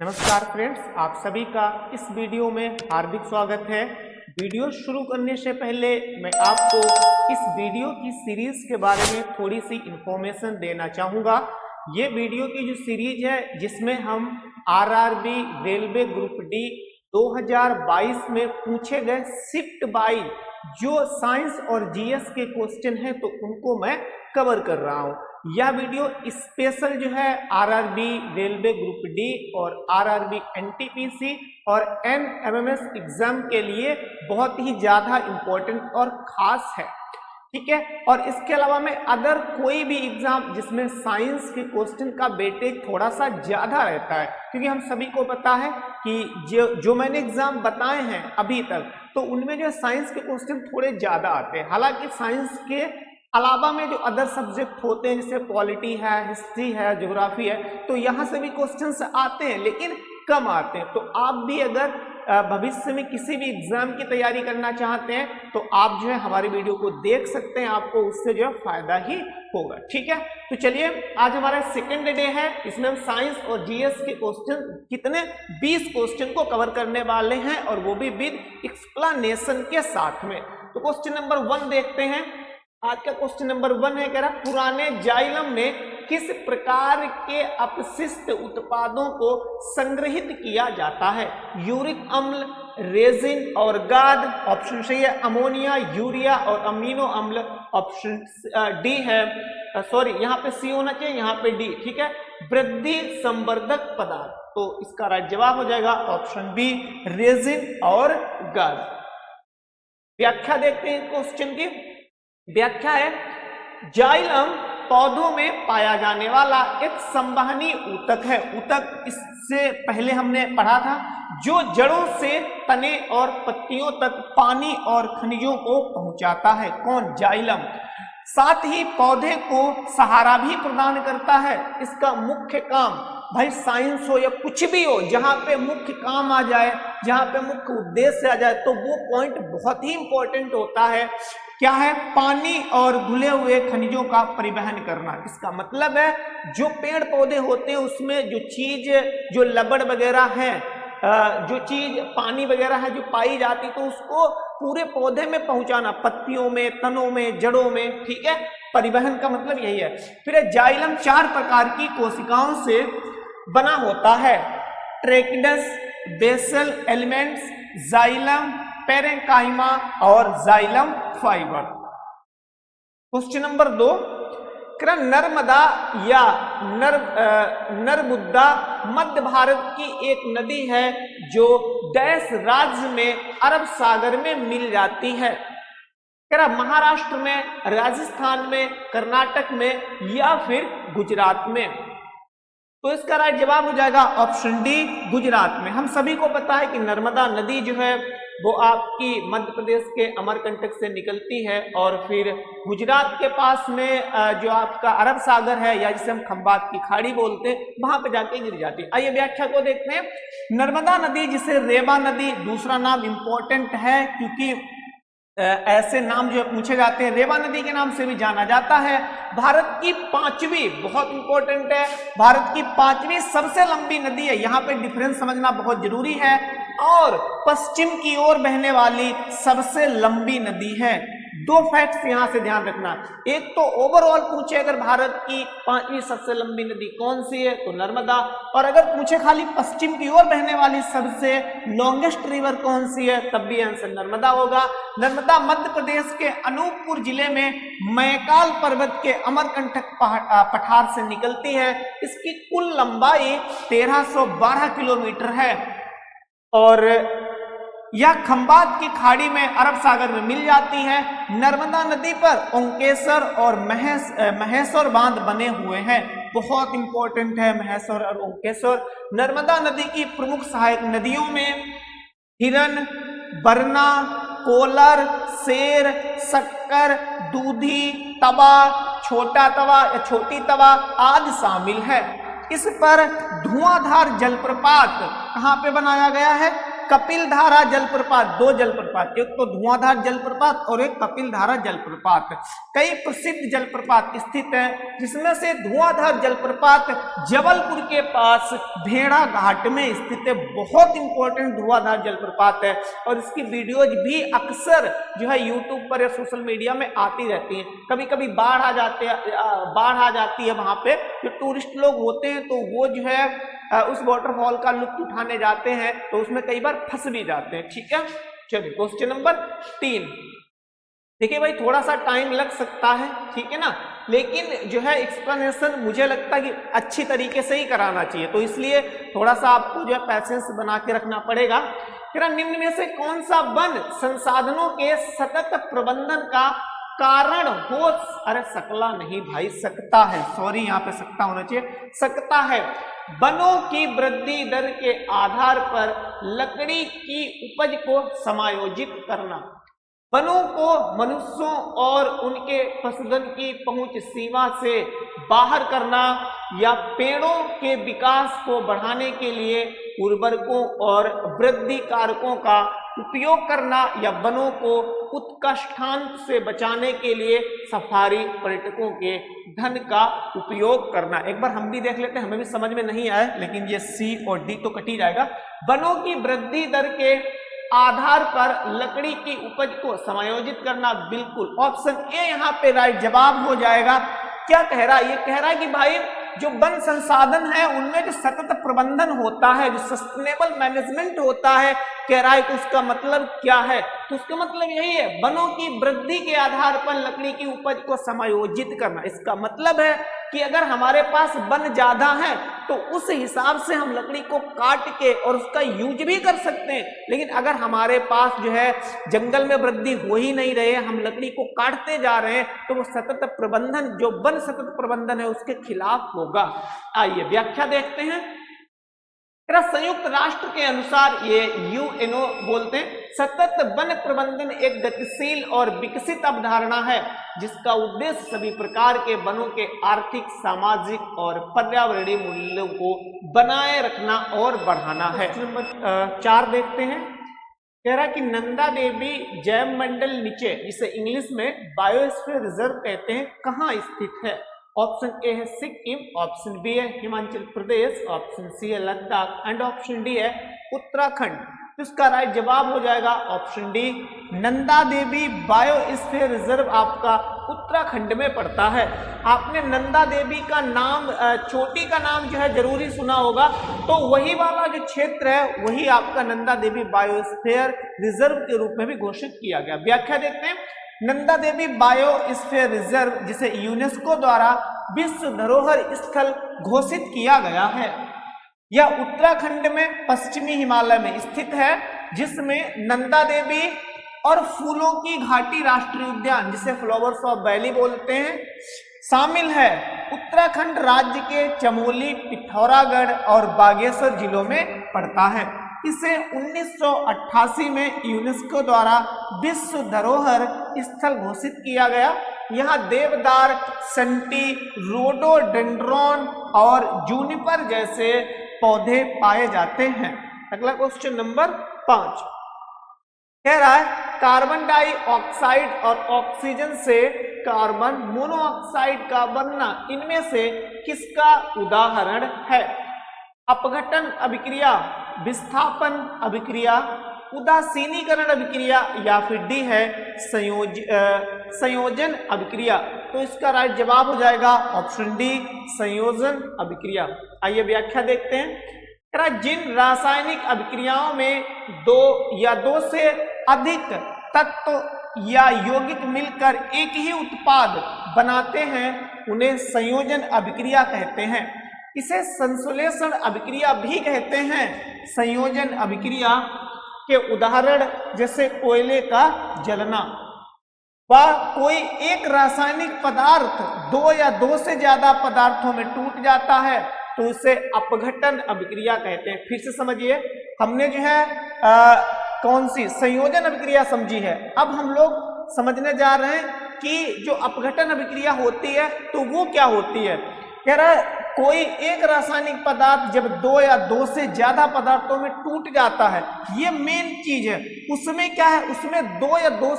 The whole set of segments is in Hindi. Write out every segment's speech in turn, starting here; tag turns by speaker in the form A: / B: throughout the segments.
A: नमस्कार फ्रेंड्स, आप सभी का इस वीडियो में हार्दिक स्वागत है। वीडियो शुरू करने से पहले मैं आपको इस वीडियो की सीरीज के बारे में थोड़ी सी इंफॉर्मेशन देना चाहूँगा। ये वीडियो की जो सीरीज है जिसमें हम आरआरबी रेलवे ग्रुप डी 2022 में पूछे गए शिफ्ट बाई जो साइंस और जीएस के क्वेश्चन हैं तो उनको मैं कवर कर रहा हूँ। यह वीडियो स्पेशल जो है आरआरबी रेलवे ग्रुप डी और आरआरबी एनटीपीसी और एनएमएमएस एग्जाम के लिए बहुत ही ज्यादा इम्पोर्टेंट और खास है, ठीक है। और इसके अलावा में अगर कोई भी एग्जाम जिसमें साइंस के क्वेश्चन का वेटेज थोड़ा सा ज्यादा रहता है, क्योंकि हम सभी को पता है कि जो मैंने एग्जाम बताए हैं अभी तक तो उनमें जो साइंस के क्वेश्चन थोड़े ज्यादा आते हैं। हालांकि साइंस के अलावा में जो अदर सब्जेक्ट होते हैं जैसे पॉलिटी है, हिस्ट्री है, ज्योग्राफी है, तो यहाँ से भी क्वेश्चंस आते हैं लेकिन कम आते हैं। तो आप भी अगर भविष्य में किसी भी एग्जाम की तैयारी करना चाहते हैं तो आप जो है हमारी वीडियो को देख सकते हैं, आपको उससे जो है फायदा ही होगा, ठीक है। तो चलिए, आज हमारा सेकेंड डे है, इसमें हम साइंस और जीएस के क्वेश्चन कितने 20 क्वेश्चन को कवर करने वाले हैं और वो भी विद एक्सप्लेनेशन के साथ में। तो क्वेश्चन नंबर 1 देखते हैं। आज का क्वेश्चन नंबर 1 है, कह रहा पुराने जाइलम में किस प्रकार के अपशिष्ट उत्पादों को संग्रहित किया जाता है? यूरिक अम्ल, रेजिन और गाद। ऑप्शन सही है अमोनिया, यूरिया और अमीनो अम्ल। ऑप्शन डी है, सॉरी यहाँ पे सी होना चाहिए, यहाँ पे डी, ठीक है, वृद्धि संवर्धक पदार्थ। तो इसका राइट जवाब हो जाएगा ऑप्शन बी, रेजिन और गाद। व्याख्या देखते हैं क्वेश्चन की। व्याख्या है, जाइलम पौधों में पाया जाने वाला एक संवहनी ऊतक है। ऊतक इससे पहले हमने पढ़ा था, जो जड़ों से तने और पत्तियों तक पानी और खनिजों को पहुंचाता है। कौन? जाइलम। साथ ही पौधे को सहारा भी प्रदान करता है। इसका मुख्य काम, भाई साइंस हो या कुछ भी हो, जहां पे मुख्य काम आ जाए, जहां पे मुख्य उद्देश्य आ जाए तो वो पॉइंट बहुत ही इंपॉर्टेंट होता है। क्या है? पानी और घुले हुए खनिजों का परिवहन करना। इसका मतलब है जो पेड़ पौधे होते हैं उसमें जो चीज, जो लबड़ वगैरह है, जो चीज पानी वगैरह है जो पाई जाती, तो उसको पूरे पौधे में पहुंचाना, पत्तियों में, तनों में, जड़ों में, ठीक है। परिवहन का मतलब यही है। फिर जाइलम 4 प्रकार की कोशिकाओं से बना होता है। ट्रेकिडस, बेसल एलिमेंट्स, जाइलम पेरेंकाइमा और xylem fibre. Question number 2, Narmada या नर्मदा मध्य भारत की एक नदी है जो डैश राज्य में अरब सागर में मिल जाती है। महाराष्ट्र में, राजस्थान में, कर्नाटक में या फिर गुजरात में। तो इसका राइट जवाब हो जाएगा ऑप्शन डी, गुजरात में। हम सभी को पता है कि नर्मदा नदी जो है वो आपकी मध्य प्रदेश के अमरकंटक से निकलती है और फिर गुजरात के पास में जो आपका अरब सागर है या जिसे हम खंबात की खाड़ी बोलते हैं, वहां पे जाके गिर जाती है। आइए व्याख्या को देखते हैं। नर्मदा नदी, जिसे रेवा नदी दूसरा नाम इंपॉर्टेंट है क्योंकि ऐसे नाम जो पूछे जाते हैं, रेवा नदी के नाम से भी जाना जाता है। भारत की 5वीं, बहुत इंपॉर्टेंट है, भारत की 5वीं सबसे लंबी नदी है। यहाँ पे डिफरेंस समझना बहुत जरूरी है। और पश्चिम की ओर बहने वाली सबसे लंबी नदी है। 2 फैक्ट्स यहाँ से ध्यान रखना। एक तो ओवरऑल पूछे अगर भारत की 5वीं सबसे लंबी नदी कौन सी है तो नर्मदा, और अगर पूछे खाली पश्चिम की ओर बहने वाली सबसे लॉन्गेस्ट रिवर कौन सी है तब भी आंसर नर्मदा होगा। नर्मदा मध्य प्रदेश के अनूपपुर जिले में मैकाल पर्वत के अमरकंटक पठार से निकलती है। इसकी कुल लंबाई 1312 किलोमीटर है और यह खंबात की खाड़ी में अरब सागर में मिल जाती है। नर्मदा नदी पर ओंकेश्वर और महेश्वर बांध बने हुए हैं। बहुत इंपॉर्टेंट है महेश्वर और ओंकेश्वर। नर्मदा नदी की प्रमुख सहायक नदियों में हिरन, बरना, कोलर, शेर, शक्कर, दूधी, तवा, छोटा तवा या छोटी तवा आदि शामिल है। इस पर धुआंधार जलप्रपात कहाँ पे बनाया गया है? कपिलधारा जलप्रपात, दो जलप्रपात, एक तो धुआंधार जलप्रपात और एक कपिलधारा जलप्रपात। कई प्रसिद्ध जलप्रपात स्थित हैं, जिसमें से धुआंधार जलप्रपात जबलपुर के पास भेड़ा घाट में स्थित है। बहुत इंपॉर्टेंट धुआंधार जलप्रपात है और इसकी वीडियोज भी अक्सर जो है यूट्यूब पर या सोशल मीडिया में आती रहती हैं। कभी कभी बाढ़ आ जाती है वहां पे, जो टूरिस्ट लोग होते हैं तो वो जो है उस वाटरफॉल का लुत्फ उठाने जाते हैं तो उसमें कई बार फंस भी जाते हैं। ठीक है, चलिए क्वेश्चन नंबर 3। देखिए भाई थोड़ा सा टाइम लग सकता है, ठीक है ना, लेकिन जो है एक्सप्लेनेशन मुझे लगता है कि अच्छी तरीके से ही कराना चाहिए, तो इसलिए थोड़ा सा आपको जो है पैसेंस बना के रखना पड़ेगा। फिर निम्न में से कौन सा वन संसाधनों के सतत प्रबंधन का कारण हो, अरे सकला नहीं भाई, सकता है, सॉरी यहाँ पे सकता होना चाहिए, सकता है। वनों की वृद्धि दर के आधार पर लकड़ी की उपज को समायोजित करना, वनों को मनुष्यों और उनके पशुधन की पहुंच सीमा से बाहर करना या पेड़ों के विकास को बढ़ाने के लिए उर्वरकों और वृद्धि कारकों का उपयोग करना या वनों को उत्कृष्टांत से बचाने के लिए सफारी पर्यटकों के धन का उपयोग करना। एक बार हम भी देख लेते हैं, हमें भी समझ में नहीं आया, लेकिन ये सी और डी तो कट ही जाएगा। वनों की वृद्धि दर के आधार पर लकड़ी की उपज को समायोजित करना, बिल्कुल ऑप्शन ए यहाँ पे राइट जवाब हो जाएगा। क्या कह रहा है, ये कह रहा है कि भाई जो वन संसाधन है उनमें जो सतत प्रबंधन होता है, जो सस्टेनेबल मैनेजमेंट होता है, कह रहा है कि उसका मतलब क्या है, तो उसका मतलब यही है, वनों की वृद्धि के आधार पर लकड़ी की उपज को समायोजित करना। इसका मतलब है कि अगर हमारे पास वन ज्यादा है तो उस हिसाब से हम लकड़ी को काट के और उसका यूज भी कर सकते हैं, लेकिन अगर हमारे पास जो है जंगल में वृद्धि हो ही नहीं रहे, हम लकड़ी को काटते जा रहे हैं, तो वो सतत प्रबंधन, जो वन सतत प्रबंधन है, उसके खिलाफ होगा। आइए व्याख्या देखते हैं। संयुक्त राष्ट्र के अनुसार, ये यूएनओ बोलते हैं, सतत वन प्रबंधन एक गतिशील और विकसित अवधारणा है जिसका उद्देश्य सभी प्रकार के वनों के आर्थिक, सामाजिक और पर्यावरणीय मूल्यों को बनाए रखना और बढ़ाना है। नंबर 4 देखते हैं। कह रहा कि नंदा देवी जैव मंडल नीचे, जिसे इंग्लिश में बायोस्फीयर रिजर्व कहते हैं, कहाँ स्थित है? ऑप्शन ए है सिक्किम, ऑप्शन बी है हिमाचल प्रदेश, ऑप्शन सी है लद्दाख एंड ऑप्शन डी है उत्तराखंड। तो इसका राइट जवाब हो जाएगा option D, Nanda Devi biosphere reserve आपका उत्तराखंड में पड़ता है। आपने नंदा देवी का नाम, चोटी का नाम जो है जरूरी सुना होगा, तो वही वाला जो क्षेत्र है वही आपका नंदा देवी बायोस्फीयर रिजर्व के रूप में भी घोषित किया गया। व्याख्या देखते हैं। नंदा देवी बायोस्फीयर रिजर्व, जिसे यूनेस्को द्वारा विश्व धरोहर स्थल घोषित किया गया है, यह उत्तराखंड में पश्चिमी हिमालय में स्थित है, जिसमें नंदा देवी और फूलों की घाटी राष्ट्रीय उद्यान, जिसे फ्लावर्स ऑफ वैली बोलते हैं, शामिल है। उत्तराखंड राज्य के चमोली, पिथौरागढ़ और बागेश्वर जिलों में पड़ता है। इसे 1988 में यूनेस्को द्वारा विश्व धरोहर स्थल घोषित किया गया। यहाँ देवदार, संटी, रोडोडेंड्रॉन और जूनिपर जैसे पौधे पाए जाते हैं। अगला क्वेश्चन नंबर 5 कह रहा है कार्बन डाइऑक्साइड और ऑक्सीजन से कार्बन मोनोऑक्साइड का बनना इनमें से किसका उदाहरण है? अपघटन अभिक्रिया, विस्थापन अभिक्रिया, उदासीनीकरण अभिक्रिया या फिर डी है संयोजन अभिक्रिया। तो इसका राइट जवाब हो जाएगा ऑप्शन डी, संयोजन अभिक्रिया। आइए व्याख्या देखते हैं। जिन रासायनिक अभिक्रियाओं में दो या दो से अधिक तत्व या यौगिक मिलकर एक ही उत्पाद बनाते हैं उन्हें संयोजन अभिक्रिया कहते हैं। इसे संश्लेषण अभिक्रिया भी कहते हैं। संयोजन अभिक्रिया के उदाहरण जैसे कोयले का जलना, व कोई एक रासायनिक पदार्थ दो या दो से ज्यादा पदार्थों में टूट जाता है तो उसे अपघटन अभिक्रिया कहते हैं। फिर से समझिए, हमने जो है कौन सी संयोजन अभिक्रिया समझी है, अब हम लोग समझने जा रहे हैं कि जो अपघटन अभिक्रिया होती है तो वो क्या होती है। कह रहा है कोई एक रासायनिक पदार्थ जब दो या दो से ज्यादा पदार्थों में टूट जाता है, ये मेन चीज है। उसमें क्या है, उसमें दो या दो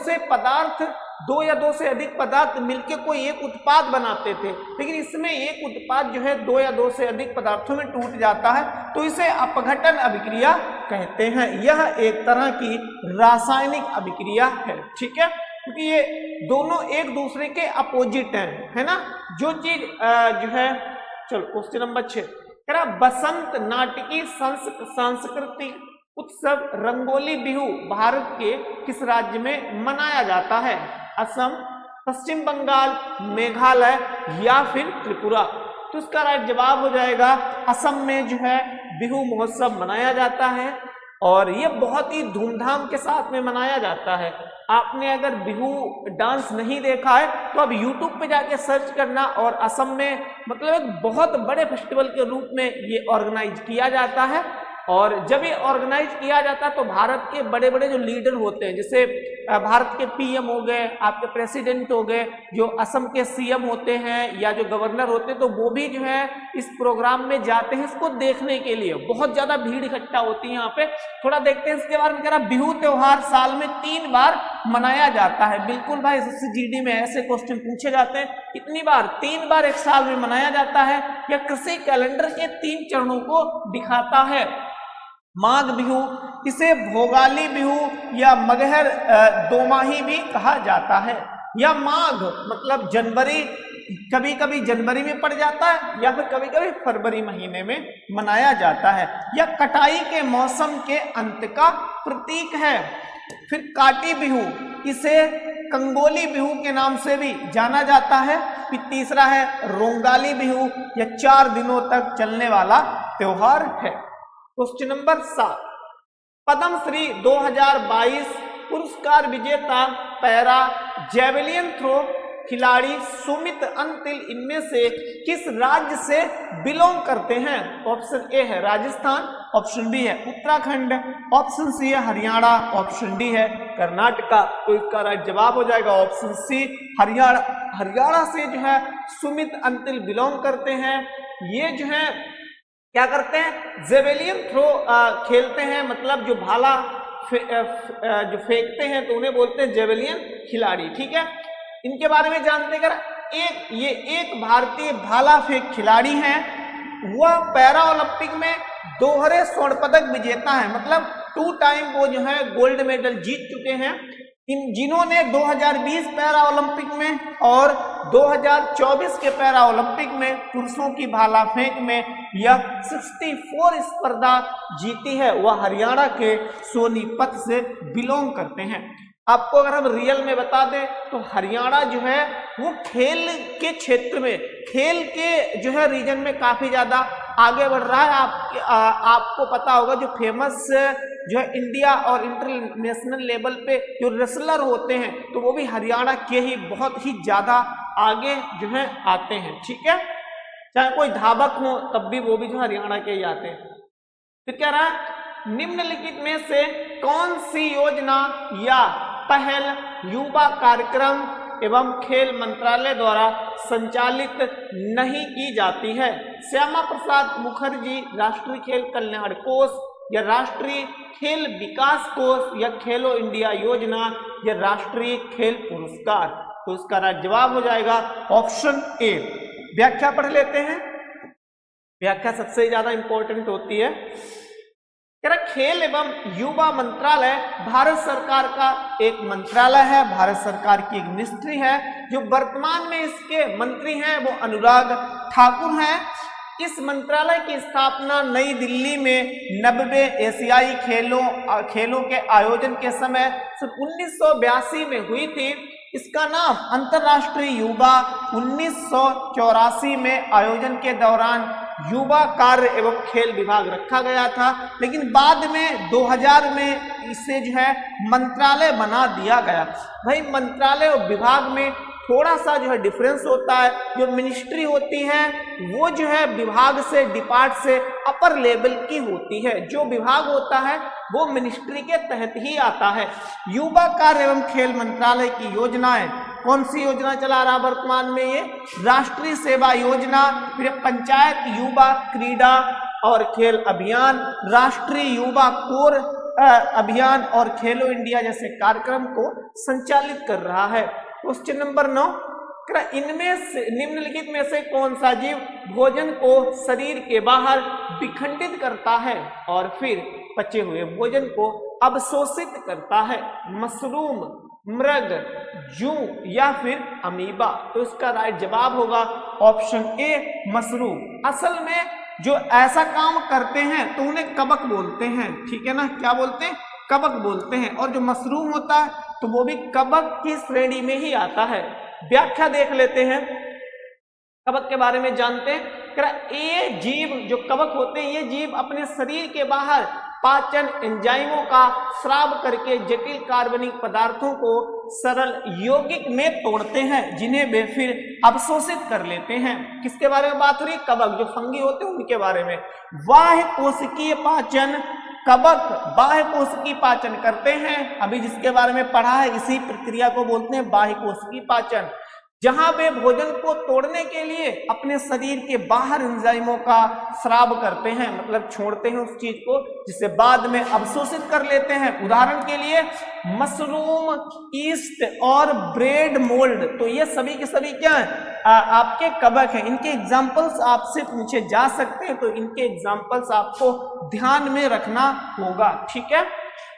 A: से अधिक पदार्थ मिलकर कोई एक उत्पाद बनाते थे, लेकिन इसमें एक उत्पाद जो है दो या दो से अधिक पदार्थों में टूट जाता है, तो इसे अपघटन अभिक्रिया कहते हैं। यह एक तरह की रासायनिक अभिक्रिया है, ठीक है, क्योंकि ये दोनों एक दूसरे के अपोजिट हैं, है ना। जो चीज जो है, चलो क्वेश्चन नंबर 6 कह रहा बसंत नाटकी सांस्कृतिक उत्सव रंगोली बिहू भारत के किस राज्य में मनाया जाता है? असम, पश्चिम बंगाल, मेघालय या फिर त्रिपुरा। तो इसका राइट जवाब हो जाएगा असम में जो है बिहू महोत्सव मनाया जाता है, और ये बहुत ही धूमधाम के साथ में मनाया जाता है। आपने अगर बिहू डांस नहीं देखा है तो अब YouTube पे जाके सर्च करना, और असम में मतलब एक बहुत बड़े फेस्टिवल के रूप में ये ऑर्गेनाइज किया जाता है। और जब ये ऑर्गेनाइज किया जाता है तो भारत के बड़े बड़े जो लीडर होते हैं, जैसे भारत के पीएम हो गए, आपके प्रेसिडेंट हो गए, जो असम के सीएम होते हैं या जो गवर्नर होते हैं, तो वो भी जो है इस प्रोग्राम में जाते हैं इसको देखने के लिए। बहुत ज्यादा भीड़ इकट्ठा होती है यहाँ पे। थोड़ा देखते हैं इसके बारे में। कह रहा बिहू त्योहार साल में 3 बार मनाया जाता है। बिल्कुल भाई, SSGD में ऐसे क्वेश्चन पूछे जाते हैं। कितनी बार? 3 बार एक साल में मनाया जाता है। यह कृषि कैलेंडर के 3 चरणों को दिखाता है। माघ बिहू, इसे भोगाली बिहू या मगहर दोमाही भी कहा जाता है। या माघ मतलब जनवरी, कभी कभी जनवरी में पड़ जाता है या फिर कभी कभी फरवरी महीने में मनाया जाता है। यह कटाई के मौसम के अंत का प्रतीक है। फिर काटी बिहू, इसे कंगोली बिहू के नाम से भी जाना जाता है। फिर तीसरा है रोंगाली बिहू, यह 4 दिनों तक चलने वाला त्योहार है। क्वेश्चन नंबर 7, पद्मश्री 2022 पुरस्कार विजेता पैरा जैवलिन थ्रो खिलाड़ी सुमित अंतिल इनमें से किस राज्य से बिलोंग करते हैं? ऑप्शन ए है राजस्थान, ऑप्शन बी है उत्तराखंड, ऑप्शन सी है हरियाणा, ऑप्शन डी है कर्नाटका। तो इसका राइट जवाब हो जाएगा ऑप्शन सी, हरियाणा। हरियाणा से जो है सुमित अंतिल बिलोंग करते हैं। ये जो है क्या करते हैं? जेवेलियन थ्रो खेलते हैं, मतलब जो भाला जो फेंकते हैं तो उन्हें बोलते हैं जेवेलियन खिलाड़ी, ठीक है। इनके बारे में जानते हैं। ये एक भारतीय भाला फेंक खिलाड़ी हैं। वह पैरा ओलंपिक में 2 स्वर्ण पदक विजेता है, मतलब 2 टाइम वो जो है गोल्ड मेडल जीत चुके हैं। जिन्होंने 2020 पैरा ओलंपिक में और 2024 के पैरा ओलंपिक में पुरुषों की भाला फेंक में यह 64 स्पर्धा जीती है, वह हरियाणा के सोनीपत से बिलोंग करते हैं। आपको अगर हम रियल में बता दें तो हरियाणा जो है वो खेल के क्षेत्र में, खेल के जो है रीजन में काफी ज्यादा आगे बढ़ रहा है। आपको पता होगा जो फेमस जो है इंडिया और इंटरनेशनल लेवल पे जो रेसलर होते हैं तो वो भी हरियाणा के ही बहुत ही ज्यादा आगे जो है आते हैं, ठीक है। चाहे कोई धावक हो तब भी वो भी जो हरियाणा के ही आते हैं। तो क्या रहा, निम्नलिखित में से कौन सी योजना या पहल युवा कार्यक्रम एवं खेल मंत्रालय द्वारा संचालित नहीं की जाती है? श्यामा प्रसाद मुखर्जी राष्ट्रीय खेल कल्याण कोष, या राष्ट्रीय खेल विकास कोष, या खेलो इंडिया योजना, या राष्ट्रीय खेल पुरस्कार। तो इसका राइट जवाब हो जाएगा ऑप्शन ए। व्याख्या पढ़ लेते हैं। व्याख्या सबसे ज्यादा इंपॉर्टेंट होती है। खेल एवं युवा मंत्रालय भारत सरकार का एक मंत्रालय है, भारत सरकार की एक मिनिस्ट्री है। जो वर्तमान में इसके मंत्री हैं वो अनुराग ठाकुर हैं। इस मंत्रालय की स्थापना नई दिल्ली में 90वें एशियाई खेलों के आयोजन के समय 1982 में हुई थी। इसका नाम अंतर्राष्ट्रीय युवा 1984 में आयोजन के दौरान युवा कार्य एवं खेल विभाग रखा गया था, लेकिन बाद में 2000 में इसे जो है मंत्रालय बना दिया गया। भाई मंत्रालय और विभाग में थोड़ा सा जो है डिफरेंस होता है। जो मिनिस्ट्री होती है वो जो है विभाग से, डिपार्ट से अपर लेवल की होती है। जो विभाग होता है वो मिनिस्ट्री के तहत ही आता है। युवा कार्य एवं खेल मंत्रालय की योजनाएं कौन सी योजना चला रहा वर्तमान में ये? राष्ट्रीय सेवा योजना, फिर पंचायत युवा क्रीड़ा और खेल अभियान, राष्ट्रीय युवा कोर अभियान और खेलो इंडिया जैसे कार्यक्रम को संचालित कर रहा है। क्वेश्चन नंबर 9, इनमें से निम्नलिखित में से कौन सा जीव भोजन को शरीर के बाहर विखंडित करता है और फिर बचे हुए भोजन को अवशोषित करता है? मशरूम, मृग, जू या फिर अमीबा? तो इसका राइट जवाब होगा ऑप्शन ए मशरूम। असल में जो ऐसा काम करते हैं तो उन्हें कवक बोलते हैं, ठीक है ना, क्या बोलते हैं? कवक बोलते हैं। और जो मशरूम होता है तो वो भी कवक की श्रेणी में ही आता है। व्याख्या देख लेते हैं, कवक के बारे में जानते हैं। ये जीव जो कवक होते हैं, ये जीव अपने शरीर के बाहर पाचन एंजाइमों का स्राव करके जटिल कार्बनिक पदार्थों को सरल यौगिक में तोड़ते हैं, जिन्हें वे फिर अवशोषित कर लेते हैं। किसके बारे में बात हो रही? कवक, जो फंगी होते हैं उनके बारे में। बाह्य कोशिकीय पाचन, कवक बाह्य कोशिकीय पाचन करते हैं। अभी जिसके बारे में पढ़ा है इसी प्रक्रिया को बोलते हैं बाह्य कोशिकीय पाचन, जहां वे भोजन को तोड़ने के लिए अपने शरीर के बाहर एंजाइमों का स्राव करते हैं, मतलब छोड़ते हैं उस चीज को, जिसे बाद में अवशोषित कर लेते हैं। उदाहरण के लिए मशरूम, ईस्ट और ब्रेड मोल्ड, तो ये सभी के सभी क्या है? आपके कवक हैं। इनके एग्जाम्पल्स आपसे पूछे जा सकते हैं, तो इनके एग्जाम्पल्स आपको ध्यान में रखना होगा, ठीक है।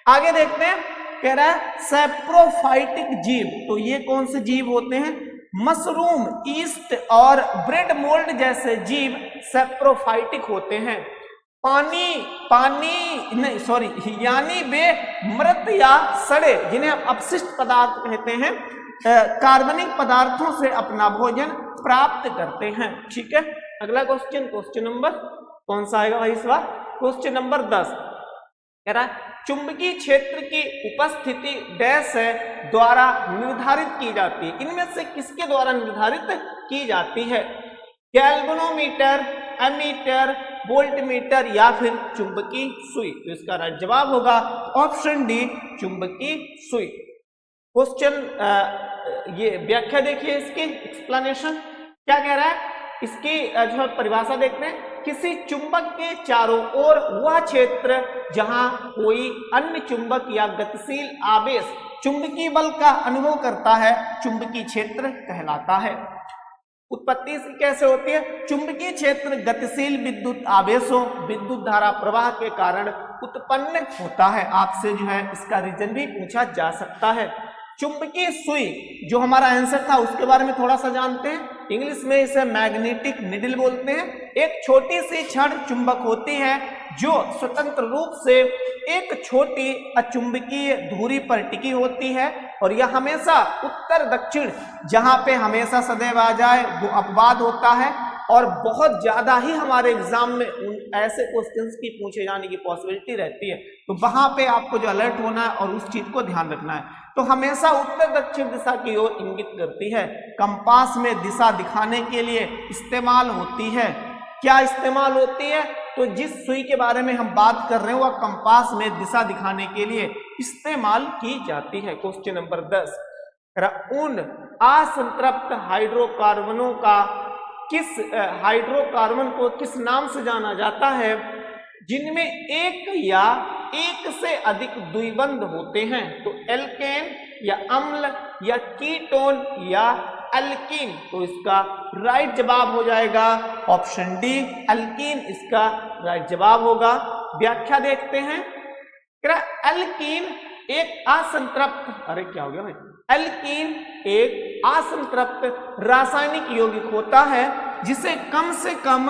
A: आगे देखते हैं, कह रहा है सैप्रोफाइटिक जीव, तो ये कौन से जीव होते हैं? मशरूम, ईस्ट और ब्रेड मोल्ड जैसे जीव सैप्रोफाइटिक होते हैं। यानी वे मृत या सड़े, जिन्हें हम अपशिष्ट पदार्थ कहते हैं, कार्बनिक पदार्थों से अपना भोजन प्राप्त करते हैं, ठीक है। अगला क्वेश्चन, क्वेश्चन नंबर कौन सा आएगा भाई इस बार? क्वेश्चन नंबर 10 कह रहा है चुंबकीय क्षेत्र की उपस्थिति डैश द्वारा निर्धारित की जाती है। इनमें से किसके द्वारा निर्धारित की जाती है? गैल्वेनोमीटर, एमीटर, वोल्टमीटर या फिर चुंबकीय सुई? तो इसका राइट जवाब होगा ऑप्शन डी, चुंबकीय सुई। क्वेश्चन ये व्याख्या देखिए, इसकी एक्सप्लेनेशन क्या कह रहा है? इसकी जो परिभाषा देखते हैं, किसी चुंबक के चारों ओर वह क्षेत्र जहां कोई अन्य चुंबक या गतिशील आवेश चुंबकीय बल का अनुभव करता है, चुंबकीय क्षेत्र कहलाता है। उत्पत्ति इसकी कैसे होती है? चुंबकीय क्षेत्र गतिशील विद्युत आवेशों, विद्युत धारा प्रवाह के कारण उत्पन्न होता है। आपसे जो है इसका रीजन भी पूछा जा सकता है। चुंबकीय सुई जो हमारा आंसर था उसके बारे में थोड़ा सा जानते हैं। इंग्लिश में इसे मैग्नेटिक निडल बोलते हैं। एक छोटी सी क्षण चुंबक होती है जो स्वतंत्र रूप से एक छोटी अचुंबकीय धुरी पर टिकी होती है, और यह हमेशा उत्तर दक्षिण, जहां पे हमेशा सदैव आ जाए वो अपवाद होता है, और बहुत ज्यादा ही हमारे एग्जाम में ऐसे क्वेश्चंस की पूछे जाने की पॉसिबिलिटी रहती है, तो वहां पे आपको जो अलर्ट होना है और उस चीज को ध्यान रखना है। तो हमेशा उत्तर दक्षिण दिशा की ओर इंगित करती है। कंपास में दिशा दिखाने के लिए इस्तेमाल होती है। क्या इस्तेमाल होती है? तो जिस सुई के बारे में हम बात कर रहे हैं वह कंपास में दिशा दिखाने के लिए इस्तेमाल की जाती है। क्वेश्चन नंबर 10, उन असंतृप्त हाइड्रोकार्बनों का हाइड्रोकार्बन को किस नाम से जाना जाता है जिनमें एक या एक से अधिक द्विबंध होते हैं? तो एल्केन या अम्ल या कीटोन या अल्कीन? तो इसका राइट जवाब हो जाएगा ऑप्शन डी, अल्कीन इसका राइट जवाब होगा। व्याख्या देखते हैं। अल्कीन एक असंतृप्त, अरे क्या हो गया भाई? अल्कीन एक असंतृप्त रासायनिक यौगिक होता है जिसे कम से कम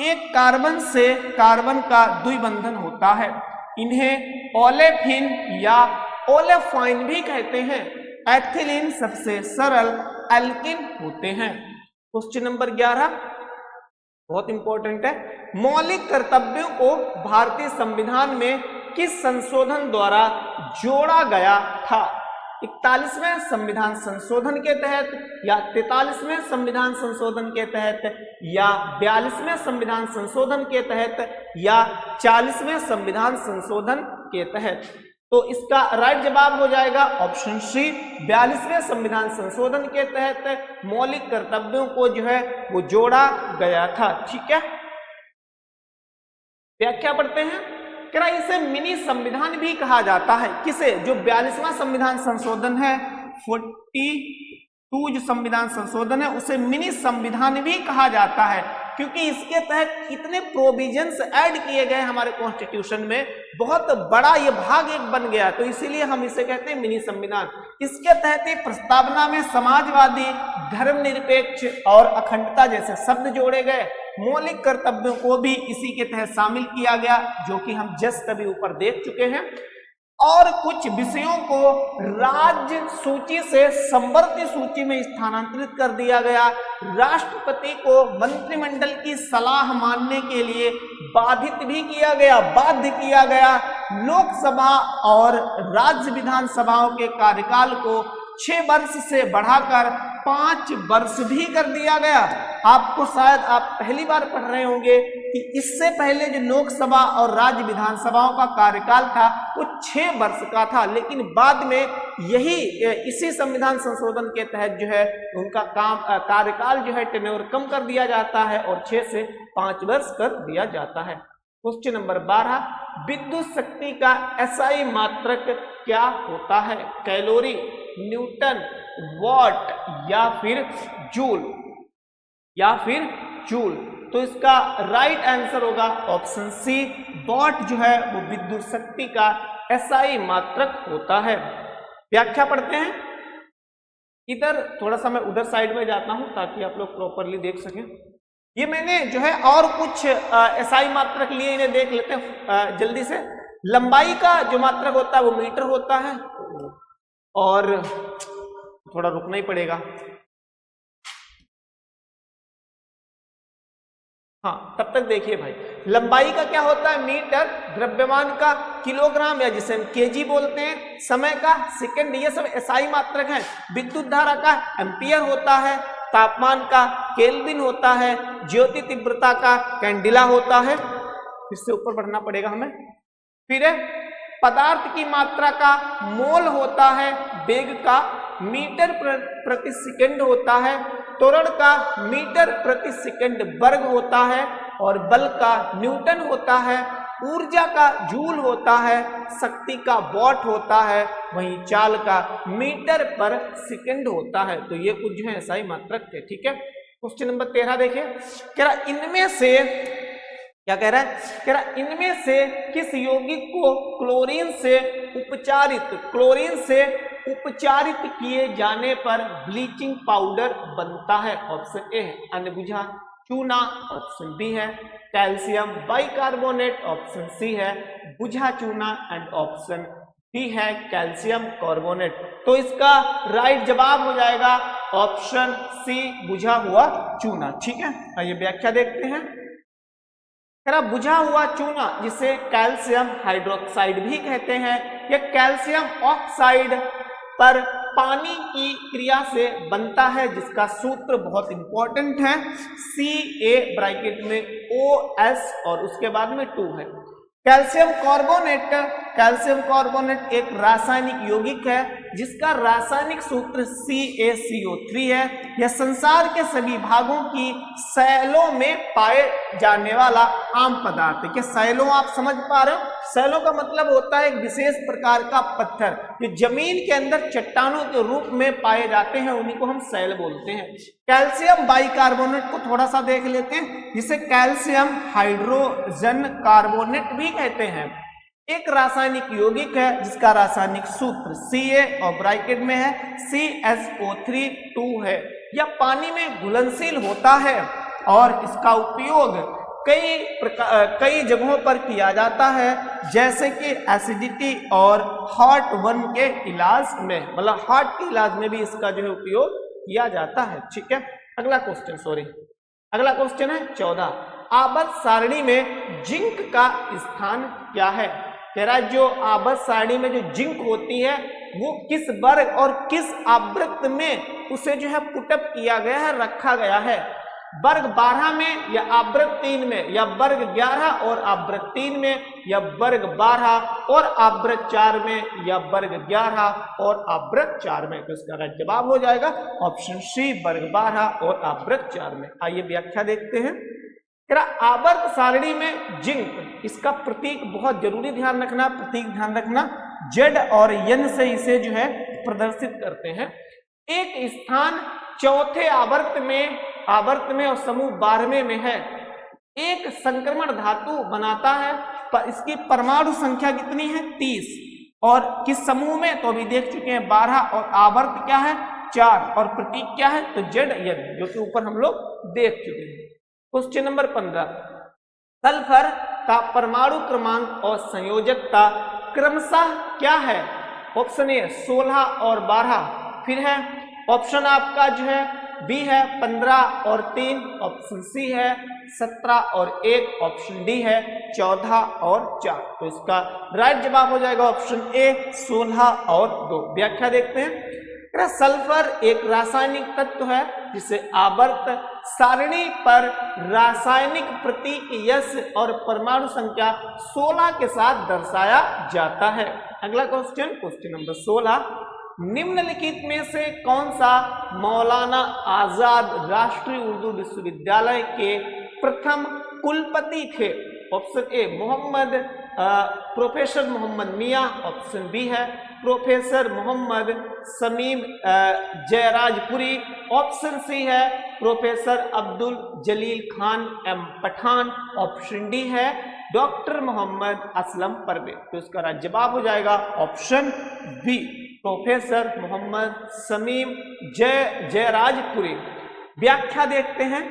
A: एक कार्बन से कार्बन का द्विबंधन होता है। इन्हें ओलेफिन या ओलेफाइन भी कहते हैं। एथिलीन सबसे सरल एल्कीन होते हैं। क्वेश्चन नंबर 11 बहुत इंपॉर्टेंट है। मौलिक कर्तव्यों को भारतीय संविधान में किस संशोधन द्वारा जोड़ा गया था? 41वें संविधान संशोधन के तहत, या 43वें संविधान संशोधन के तहत, या 42वें संविधान संशोधन के तहत, या 40वें संविधान संशोधन के तहत? तो इसका राइट जवाब हो जाएगा ऑप्शन सी। 42वें संविधान संशोधन के तहत मौलिक कर्तव्यों को जो है वो जोड़ा गया था। ठीक है, व्याख्या पढ़ते हैं। क्या इसे मिनी संविधान भी कहा जाता है? किसे? जो 42वां संविधान संशोधन है, 42 जो संविधान संशोधन है, उसे मिनी संविधान भी कहा जाता है, क्योंकि इसके तहत इतने प्रोविजंस ऐड किए गए हमारे कॉन्स्टिट्यूशन में, बहुत बड़ा ये भाग एक बन गया, तो इसीलिए हम इसे कहते हैं मिनी संविधान। इसके तहत प्रस्तावना में समाजवादी, धर्मनिरपेक्ष और अखंडता जैसे शब्द जोड़े गए। मौलिक कर्तव्यों को भी इसी के तहत शामिल किया गया, जो कि हम जस्ट अभी ऊपर देख चुके हैं। और कुछ विषयों को राज्य सूची से संवर्ती सूची में स्थानांतरित कर दिया गया। राष्ट्रपति को मंत्रिमंडल की सलाह मानने के लिए बाध्य किया गया। लोकसभा और राज्य विधानसभाओं के कार्यकाल को 6 वर्ष से बढ़ाकर 5 वर्ष भी कर दिया गया। आपको शायद आप पहली बार पढ़ रहे होंगे कि इससे पहले जो लोकसभा और राज्य विधानसभाओं का कार्यकाल था वो 6 वर्ष का था, लेकिन बाद में इसी संविधान संशोधन के तहत जो है उनका कार्यकाल जो है टेन्योर कम कर दिया जाता है और 6 से 5 वर्ष कर दिया जाता है। क्वेश्चन नंबर 12, विद्युत शक्ति का एसआई मात्रक क्या होता है? कैलोरी, न्यूटन, वॉट या फिर जूल? तो इसका राइट आंसर होगा ऑप्शन सी, वॉट जो है वो विद्युत शक्ति का एसआई मात्रक होता है। व्याख्या पढ़ते हैं। इधर थोड़ा सा मैं उधर साइड में जाता हूं ताकि आप लोग प्रॉपरली देख सकें। ये मैंने जो है और कुछ एसआई मात्रक लिए, इन्हें देख लेते हैं जल्दी से। लंबाई का जो मात्रक होता है वो मीटर होता है, और थोड़ा रुकना ही पड़ेगा। हाँ, तब तक देखिए भाई, लंबाई का क्या होता है? मीटर, द्रव्यमान का किलोग्राम या जिसे हम केजी बोलते हैं, समय का सेकंड, ये सब एसआई मात्रक हैं। विद्युत धारा का एम्पियर होता है, तापमान का केल्विन होता है, ज्योति तीव्रता का कैंडिला होता है। इससे ऊपर बढ़ना पड़ेगा हमें। फिर पदार्थ की मात्रा का मोल होता है, वेग का मीटर प्रति सेकंड होता है, त्वरण का मीटर प्रति सेकंड वर्ग होता है, और बल का न्यूटन होता है, ऊर्जा का जूल होता है, शक्ति का वॉट होता है, वहीं चाल का मीटर पर सेकंड होता है। तो ये कुछ जो है एसआई मात्रक थे। ठीक है, क्वेश्चन नंबर 13 देखिए। कह रहा इनमें से क्या कह रहा है? कह रहा इनमें से किस यौगिक को क्लोरीन से उपचारित किए जाने पर ब्लीचिंग पाउडर बनता है? ऑप्शन ए है अनबुझा चूना, ऑप्शन बी है कैल्शियम बाइकार्बोनेट, ऑप्शन सी है बुझा चूना, एंड ऑप्शन डी है कैल्शियम कार्बोनेट। तो इसका राइट जवाब हो जाएगा ऑप्शन सी, बुझा हुआ चूना। ठीक है, आइए व्याख्या देखते हैं। बुझा हुआ चूना, जिसे कैल्शियम हाइड्रोक्साइड भी कहते हैं, यह कैल्शियम ऑक्साइड पर पानी की क्रिया से बनता है, जिसका सूत्र बहुत इंपॉर्टेंट है, Ca ब्रैकेट में OS और उसके बाद में 2 है। कैल्शियम कार्बोनेट एक रासायनिक यौगिक है जिसका रासायनिक सूत्र CaCO3 है। यह संसार के सभी भागों की सैलों में पाए जाने वाला आम पदार्थ है। क्या सैलों आप समझ पा रहे हो? सैलों का मतलब होता है एक विशेष प्रकार का पत्थर जो जमीन के अंदर चट्टानों के रूप में पाए जाते हैं, उन्हीं को हम सैल बोलते हैं। कैल्शियम बाइकार्बोनेट को थोड़ा सा देख लेते हैं, जिसे कैल्शियम हाइड्रोजन कार्बोनेट भी कहते हैं। एक रासायनिक यौगिक है जिसका रासायनिक सूत्र Ca और ब्रैकेट में है CSO3 2 है। यह पानी में घुलनशील होता है और इसका उपयोग कई जगहों पर किया जाता है, जैसे कि एसिडिटी और हार्ट वन के इलाज में, मतलब हार्ट के इलाज में भी इसका जो है उपयोग किया जाता है। ठीक है, अगला क्वेश्चन है 14। आवर्त सारणी में जिंक का स्थान क्या है? कह रहा है जो आवर्त सारणी में जो जिंक होती है वो किस वर्ग और किस आवृत्त में उसे जो है पुटअप किया गया है, रखा गया है। वर्ग 12 में या आवृत्त 3 में, या वर्ग 11 और आवृत्त 3 में, या वर्ग 12 और आवृत्त 4 में, या वर्ग 11 और आवृत्त 4 में। तो इसका राइट जवाब हो जाएगा ऑप्शन सी, वर्ग 12 और आवृत्त 4 में। आइए व्याख्या देखते हैं। आवर्त सारणी में जिंक, इसका प्रतीक बहुत जरूरी ध्यान रखना, प्रतीक ध्यान रखना, जेड और एन से इसे जो है प्रदर्शित करते हैं। एक स्थान चौथे आवर्त में और समूह 12वें में है, एक संक्रमण धातु बनाता है, पर इसकी परमाणु संख्या कितनी है 30, और किस समूह में, तो अभी देख चुके हैं 12, और आवर्त क्या है 4, और प्रतीक क्या है तो जेड एन, जो कि ऊपर हम लोग देख चुके हैं। क्वेश्चन नंबर 15, सल्फर का परमाणु क्रमांक और संयोजकता क्रमशः क्या है? ऑप्शन ए 16 और 12, फिर है ऑप्शन आपका जो है बी है 15 और 3, ऑप्शन सी है 17 और 1, ऑप्शन डी है 14 और 4। तो इसका राइट जवाब हो जाएगा ऑप्शन ए 16 और 2। व्याख्या देखते हैं। सल्फर एक रासायनिक तत्व है जिसे आवर्त सारणी पर रासायनिक प्रतीक यस और परमाणु संख्या 16 के साथ दर्शाया जाता है। अगला क्वेश्चन, क्वेश्चन नंबर 16, निम्नलिखित में से कौन सा मौलाना आजाद राष्ट्रीय उर्दू विश्वविद्यालय के प्रथम कुलपति थे? Option A professor Mohammad Miyan, option B है professor Mohammad Shamim Jairajpuri, option C है professor Abdul Jalil Khan M Pathan, option D है डॉक्टर मोहम्मद असलम परवेज। तो इसका राइट जवाब हो जाएगा option B, professor Mohammad Shamim Jairajpuri. व्याख्या देखते हैं।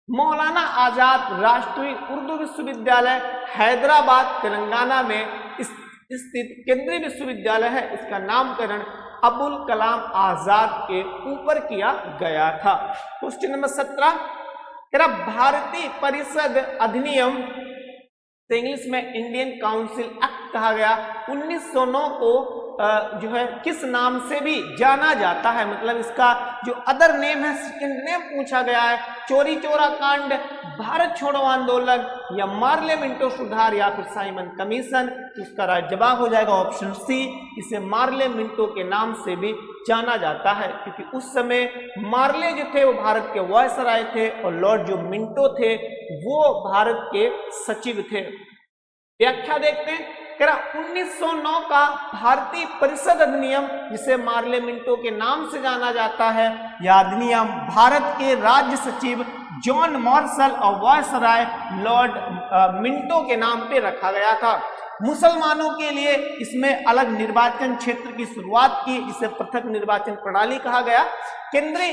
A: मौलाना आजाद राष्ट्रीय उर्दू विश्वविद्यालय हैदराबाद तेलंगाना में स्थित केंद्रीय विश्वविद्यालय है। इसका नामकरण अबुल कलाम आजाद के ऊपर किया गया था। क्वेश्चन नंबर 17, भारतीय परिषद अधिनियम, इंग्लिश में इंडियन काउंसिल एक्ट कहा गया, 1909 को जो है किस नाम से भी जाना जाता है? मतलब इसका जो अदर नेम है, सेकंड नेम पूछा गया है। चोरी चोरा कांड, भारत छोड़ो आंदोलन, या मार्ले मिंटो सुधार, या फिर साइमन कमीशन। इसका राइट जवाब हो जाएगा ऑप्शन सी, इसे मार्ले मिंटो के नाम से भी जाना जाता है, क्योंकि उस समय मार्ले जो थे वो भारत के वायसराय थे और लॉर्ड जो मिंटो थे वो भारत के सचिव थे। व्याख्या देखते हैं। 1909 का भारतीय परिषद अधिनियम, जिसे मार्ले मिंटो के नाम से जाना जाता है, यह अधिनियम भारत के राज्य सचिव जॉन मार्शल और वायसराय लॉर्ड मिंटो के नाम पे रखा गया था। मुसलमानों के लिए इसमें अलग निर्वाचन क्षेत्र की शुरुआत की, इसे पृथक निर्वाचन प्रणाली कहा गया। केंद्रीय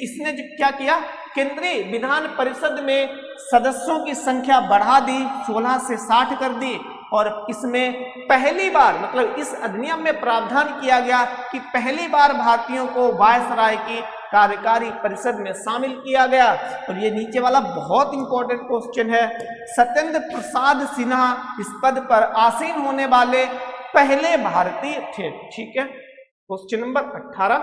A: इसने क्या किया, केंद्रीय विधान परिषद में सदस्यों की संख्या बढ़ा दी, 16 से 60 कर दी, और इसमें पहली बार, मतलब इस अधिनियम में प्रावधान किया गया कि पहली बार भारतीयों को वायसराय की कार्यकारी परिषद में शामिल किया गया। और ये नीचे वाला बहुत इंपॉर्टेंट क्वेश्चन है। सत्येंद्र प्रसाद सिन्हा इस पद पर आसीन होने वाले पहले भारतीय थे। ठीक है। क्वेश्चन नंबर 18,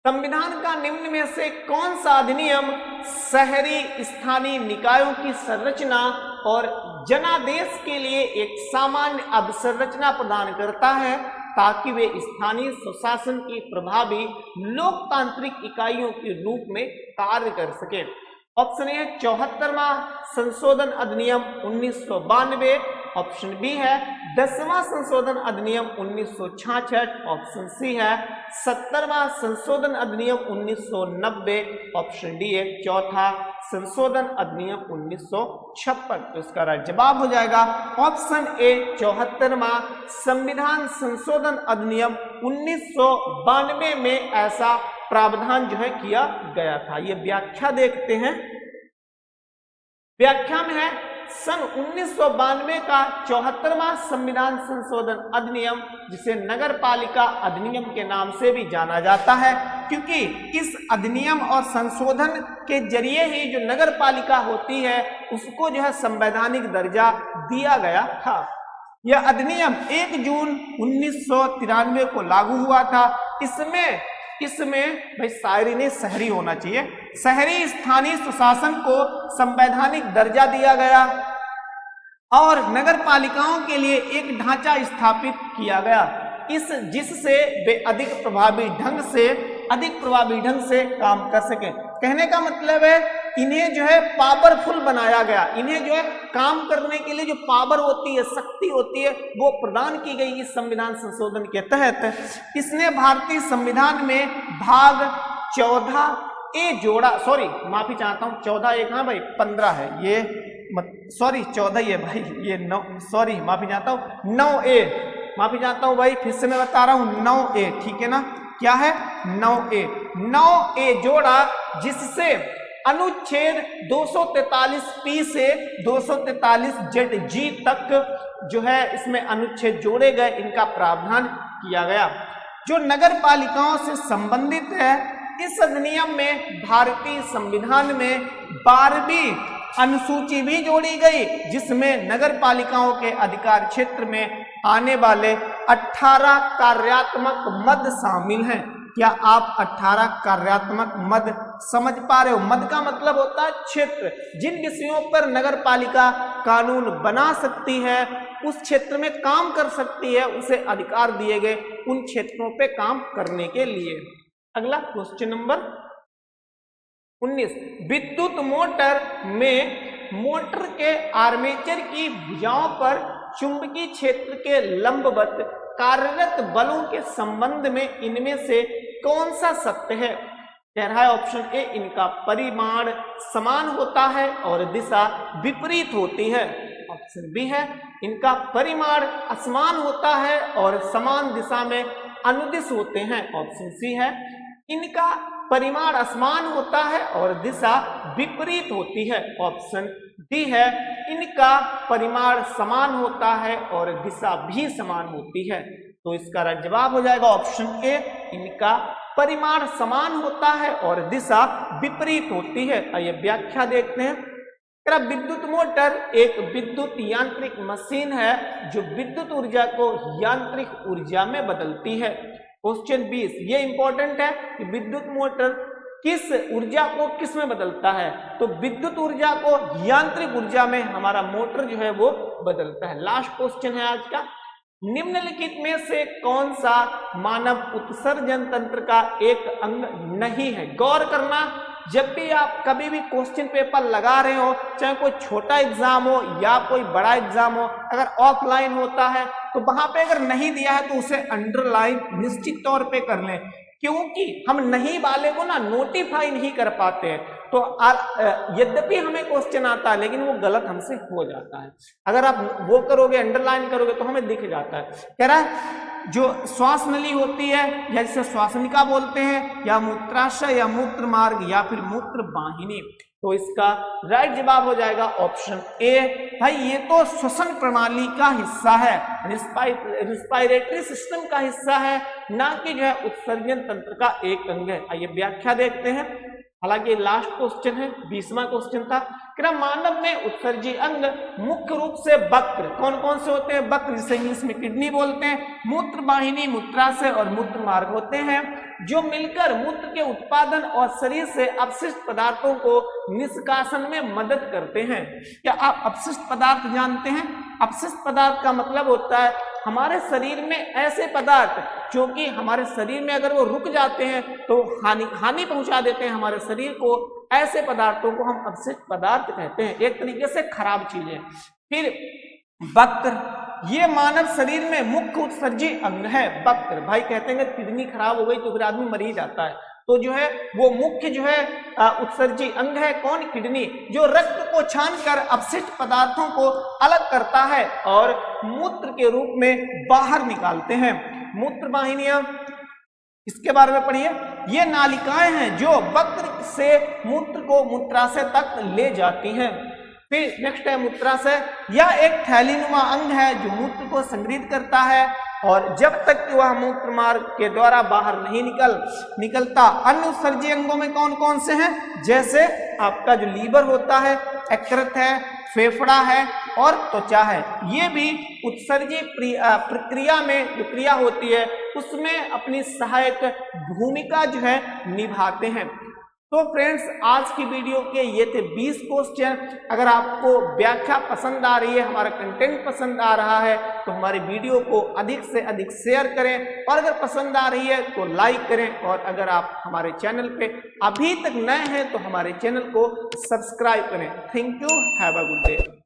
A: संविधान का निम्न में से कौन सा अधिनियम शहरी स्थानीय निकायों की संरचना और जनादेश के लिए एक सामान्य अवसंरचना प्रदान करता है, ताकि वे स्थानीय स्वशासन की प्रभावी लोकतांत्रिक इकाइयों के रूप में कार्य कर सके? ऑप्शन ए 74वां संशोधन अधिनियम 1992, ऑप्शन बी है 10वां संशोधन अधिनियम 1966, ऑप्शन सी है 70वां संशोधन अधिनियम 1990, ऑप्शन डी है 4था संशोधन अधिनियम 1956। तो इसका राइट जवाब हो जाएगा ऑप्शन ए 74वां संविधान संशोधन अधिनियम 1992 में ऐसा प्रावधान जो है किया गया था। ये व्याख्या देखते हैं। व्याख्या में है सन 1992 का 74वां संविधान संशोधन अधिनियम, जिसे नगर पालिका अधिनियम के नाम से भी जाना जाता है, क्योंकि इस अधिनियम और संशोधन के जरिए ही जो नगर पालिका होती है उसको जो है संवैधानिक दर्जा दिया गया था। यह अधिनियम 1 जून 1993 को लागू हुआ था। इसमें इसमें भाई शायरी नहीं शहरी होना चाहिए। शहरी स्थानीय सुशासन को संवैधानिक दर्जा दिया गया और नगर पालिकाओं के लिए एक ढांचा स्थापित किया गया जिससे वे अधिक प्रभावी ढंग से काम कर सके। कहने का मतलब है इन्हें जो है पावरफुल बनाया गया, इन्हें जो है काम करने के लिए जो पावर होती है, शक्ति होती है, वो प्रदान की गई इस संविधान संशोधन के तहत। इसने भारतीय संविधान में भाग 14A जोड़ा, सॉरी माफी चाहता हूं 14A कहां भाई 15 है ये, सॉरी 14 ही है भाई ये 9, सॉरी माफी चाहता हूं 9A, माफी चाहता हूं भाई फिर से मैं बता रहा हूं 9A, ठीक है ना, क्या है 9A जोड़ा जिससे अनुच्छेद 243P से 243ZG तक जो है इसमें अनुच्छेद जोड़े गए, इनका प्रावधान किया गया। जो नगर पालिकाओं से संबंधित है, इस अधिनियम में भारतीय संविधान में 12वीं अनुसूची भी जोड़ी गई जिसमें नगर पालिकाओं के अधिकार क्षेत्र में आने वाले 18 कार्यात्मक मद शामिल हैं। क्या आप 18 कार्यात्मक मद समझ पा रहे हो? मद का मतलब होता है क्षेत्र, जिन विषयों पर नगर पालिका कानून बना सकती है, उस क्षेत्र में काम कर सकती है, उसे अधिकार दिए गए उन क्षेत्रों पे काम करने के लिए। अगला क्वेश्चन नंबर 19, विद्युत मोटर में मोटर के आर्मेचर की भुजाओं पर चुंबकीय क्षेत्र के लंबवत कार्यरत बलों के संबंध में इनमें से कौन सा सत्य है? कह रहा है ऑप्शन ए, इनका परिमाण समान होता है और दिशा विपरीत होती है। ऑप्शन बी है, इनका परिमाण असमान होता है और समान दिशा में अनुदिश होते हैं। ऑप्शन सी है, इनका परिमाण असमान होता है और दिशा विपरीत होती है। ऑप्शन डी है, इनका परिमाण समान होता है और दिशा भी समान होती है। तो इसका जवाब हो जाएगा ऑप्शन ए, इनका परिमाण समान होता है और दिशा विपरीत होती है। आइए व्याख्या देखते हैं। विद्युत मोटर एक विद्युत यांत्रिक मशीन है जो विद्युत ऊर्जा को यांत्रिक ऊर्जा में बदलती है। क्वेश्चन 20, ये इंपॉर्टेंट है कि विद्युत मोटर किस ऊर्जा को किस में बदलता है? तो विद्युत ऊर्जा को यांत्रिक ऊर्जा में हमारा मोटर जो है वो बदलता है। लास्ट क्वेश्चन है आज का, निम्नलिखित में से कौन सा मानव उत्सर्जन तंत्र का एक अंग नहीं है? गौर करना, जब भी आप कभी भी क्वेश्चन पेपर लगा रहे हो, चाहे कोई छोटा एग्जाम हो या कोई बड़ा एग्जाम हो, अगर ऑफलाइन होता है तो वहां पे अगर नहीं दिया है तो उसे अंडरलाइन निश्चित तौर पे कर लें, क्योंकि हम नहीं वाले को ना नोटिफाई नहीं कर पाते हैं। तो यद्यपि हमें क्वेश्चन आता है लेकिन वो गलत हमसे हो जाता है। अगर आप वो करोगे, अंडरलाइन करोगे तो हमें दिख जाता है। कह रहा है जो श्वास नली होती है या जिसे श्वासनिका बोलते हैं, या मूत्राशय या मूत्र मार्ग या फिर मूत्र वाहिनी, तो इसका राइट जवाब हो जाएगा ऑप्शन ए। भाई ये तो श्वसन प्रणाली का हिस्सा है, रिस्पायरेटरी सिस्टम का हिस्सा है, ना कि जो है उत्सर्जन तंत्र का एक अंग है। आइए व्याख्या देखते हैं। हालांकि लास्ट क्वेश्चन है, 20वां क्वेश्चन था। मानव में उत्सर्जी अंग मुख्य रूप से वक्र, कौन कौन से होते हैं? वक्र, जिसे इंग्लिश में किडनी बोलते हैं, मूत्र वाहिनी, मूत्राशय और मूत्र मार्ग होते हैं, जो मिलकर मूत्र के उत्पादन और शरीर से अपशिष्ट पदार्थों को निष्कासन में मदद करते हैं। क्या आप अपशिष्ट पदार्थ जानते हैं? अपशिष्ट पदार्थ का मतलब होता है हमारे शरीर में ऐसे पदार्थ जो कि हमारे शरीर में अगर वो रुक जाते हैं तो हानि पहुंचा देते हैं हमारे शरीर को, ऐसे पदार्थों को हम अपशिष्ट पदार्थ कहते हैं, एक तरीके से खराब चीजें। फिर वक्र, ये मानव शरीर में मुख्य उत्सर्जी अंग है। वक्र, भाई कहते हैं किडनी खराब हो गई तो फिर आदमी मर ही जाता है, तो जो है वो मुख्य जो है उत्सर्जी अंग है कौन? किडनी, जो रक्त को छानकर अपशिष्ट पदार्थों को अलग करता है और मूत्र के रूप में बाहर निकालते हैं। मूत्र वाहिनियां, इसके बारे में पढ़िए। ये नालिकाएं हैं जो वक्र से मूत्र को मूत्राशय तक ले जाती हैं। फिर नेक्स्ट है मूत्राशय, यह एक थैलीनुमा अंग है जो मूत्र को संग्रहित करता है और जब तक कि वह मूत्र मार्ग के द्वारा बाहर नहीं निकलता। अन्य उत्सर्जी अंगों में कौन कौन से हैं? जैसे आपका जो लीवर होता है, यकृत है, फेफड़ा है और त्वचा है। ये भी उत्सर्जी प्रक्रिया में जो क्रिया होती है उसमें अपनी सहायक भूमिका जो है निभाते हैं। तो फ्रेंड्स, आज की वीडियो के ये थे 20 क्वेश्चन। अगर आपको व्याख्या पसंद आ रही है, हमारा कंटेंट पसंद आ रहा है, तो हमारी वीडियो को अधिक से अधिक शेयर करें, और अगर पसंद आ रही है तो लाइक करें, और अगर आप हमारे चैनल पे अभी तक नए हैं तो हमारे चैनल को सब्सक्राइब करें। Thank you, have a good day.